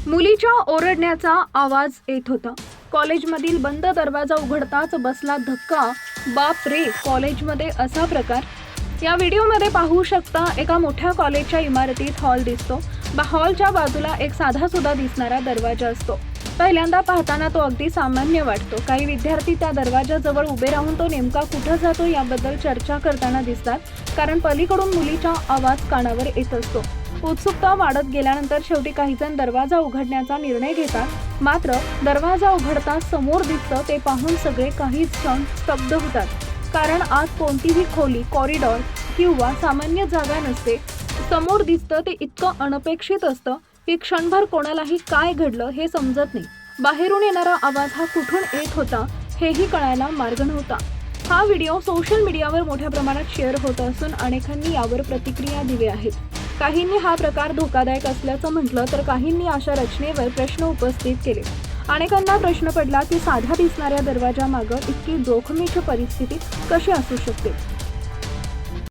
मुलीच्या ओरडण्याचा आवाज येत होता. कॉलेजमधील बंद दरवाजा उघडताच बसला धक्का. बाप रे, कॉलेजमध्ये असा प्रकार. या व्हिडिओमध्ये पाहू शकता, एका मोठ्या कॉलेजच्या इमारतीत हॉल दिसतो. हॉलच्या बाजूला एक साधा सुद्धा दिसणारा दरवाजा असतो. पहिल्यांदा पाहताना तो अगदी सामान्य वाटतो. काही विद्यार्थी त्या दरवाजाजवळ उभे राहून तो नेमका कुठं जातो याबद्दल चर्चा करताना दिसतात, कारण पलीकडून मुलीचा आवाज कानावर येत असतो. उत्सुकता वाढत गेल्यानंतर शेवटी काही जण दरवाजा उघडण्याचा निर्णय घेतात. मात्र दरवाजा उघडताच समोर दिसतं ते पाहून सगळे काही क्षण स्तब्ध होतात, कारण आत कोणतीही खोली, कॉरिडॉर किंवा सामान्य जागा नसते. समोर दिसतं ते इतकं अनपेक्षित असतं की क्षणभर कोणालाही काय घडलं हे समजत नाही. बाहेरून येणारा आवाज हा कुठून येत होता हेही कळायला मार्ग नव्हता. हा व्हिडिओ सोशल मीडियावर मोठ्या प्रमाणात शेअर होत असून अनेकांनी यावर प्रतिक्रिया दिली आहेत. काहींनी हा प्रकार धोकादायक असल्याचं म्हटलं, तर काहींनी अशा रचनेवर प्रश्न उपस्थित केले. अनेकांना प्रश्न पडला की साध्या दिसणाऱ्या दरवाजामागं इतकी जोखमीची परिस्थिती कशी असू शकते.